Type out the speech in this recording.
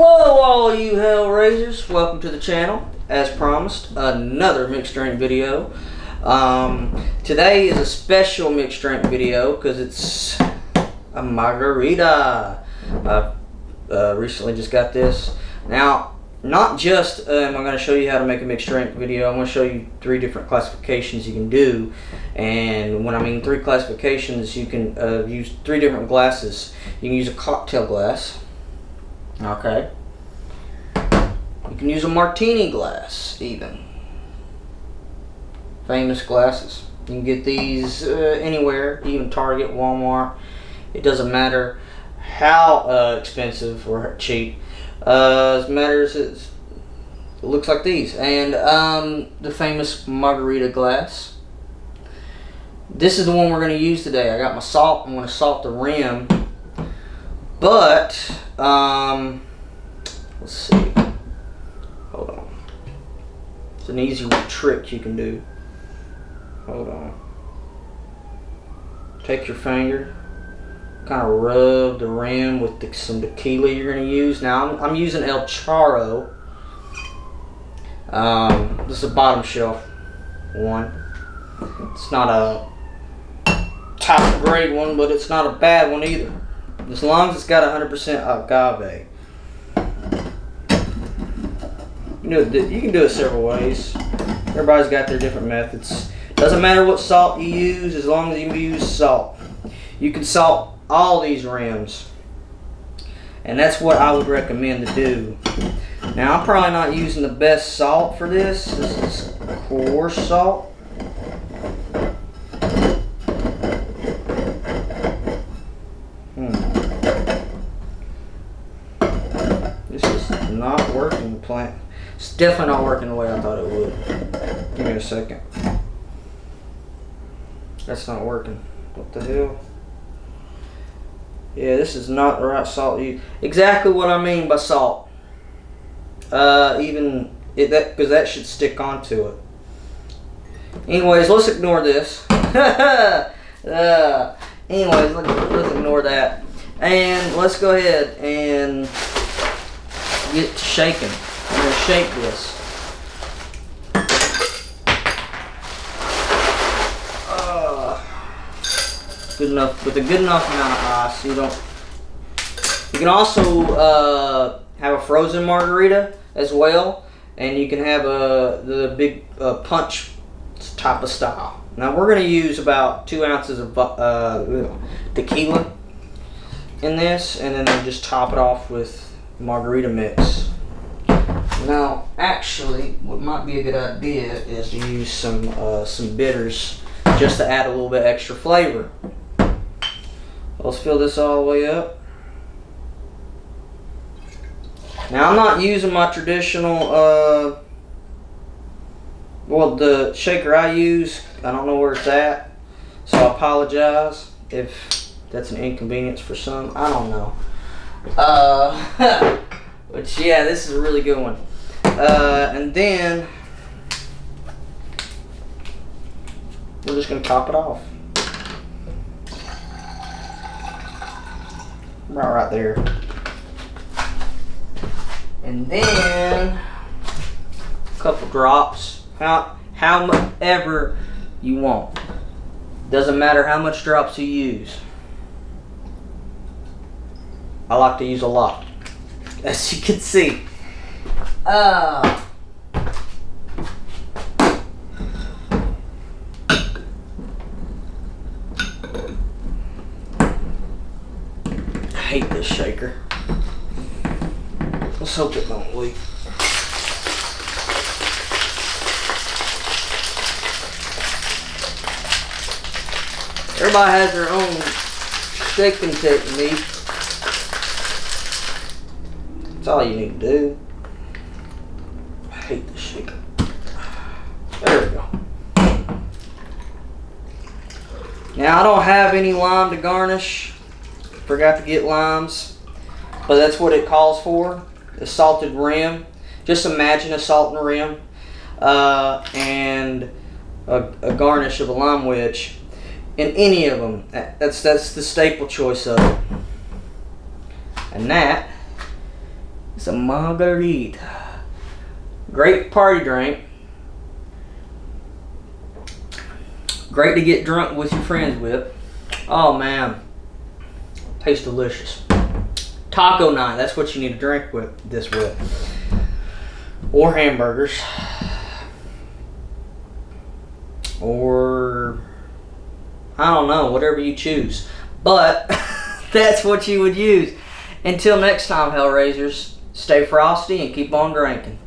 Hello all you HellRazzors, welcome to the channel. As promised, another mixed drink video. Today is a special mixed drink video because it's a margarita. I recently just got this. Now, not just am I going to show you how to make a mixed drink video, I'm going to show you 3 different classifications you can do. And when I mean 3 classifications, you can use 3 different glasses. You can use a cocktail glass. Okay. You can use a martini glass, even. Famous glasses. You can get these anywhere, even Target, Walmart. It doesn't matter how expensive or cheap. It matters it looks like these. And the famous margarita glass. This is the one we're going to use today. I got my salt. I'm going to salt the rim. But let's see. Hold on. It's an easy trick you can do. Hold on. Take your finger, kind of rub the rim with some tequila you're going to use. Now I'm using HellRazzor. This is a bottom shelf one. It's not a top grade one, but it's not a bad one either. As long as it's got 100% agave. You can do it several ways. Everybody's got their different methods. Doesn't matter what salt you use, as long as you use salt. You can salt all these rims. And that's what I would recommend to do. Now, I'm probably not using the best salt for this. This is coarse salt. This is not working, plant. It's definitely not working the way I thought it would. Give me a second. That's not working. What the hell? Yeah, this is not the right salt. Exactly what I mean by salt. Because that should stick onto it. Anyways, let's ignore this. Anyways, let's ignore that. And let's go ahead and get to shaking. I'm going to shake this. Good enough, with a good enough amount of ice. You can also have a frozen margarita as well, and you can have the big punch type of style. Now we're going to use about 2 ounces of tequila in this, and then just top it off with margarita mix. Now, actually, what might be a good idea is to use some bitters just to add a little bit extra flavor. Let's fill this all the way up. Now, I'm not using my traditional, well, the shaker I use, I don't know where it's at, so I apologize if that's an inconvenience for some. I don't know. But yeah, this is a really good one. And then we're just going to top it off. Right there. And then a couple drops. However you want. Doesn't matter how much drops you use. I like to use a lot, as you can see. I hate this shaker. Let's hope it don't leak. Everybody has their own shaking technique. That's all you need to do. I hate this shaker. There we go. Now I don't have any lime to garnish. Forgot to get limes. But that's what it calls for. A salted rim. Just imagine a salted rim. And a garnish of a lime wedge. In any of them. That's the staple choice of it. And that It's a Margarita. Great party drink. Great to get drunk with your friends with. Oh man, tastes delicious. Taco night, that's what you need to drink with this with. Or hamburgers. Or, I don't know, whatever you choose. But, that's what you would use. Until next time, HellRazzors, stay frosty and keep on drinking.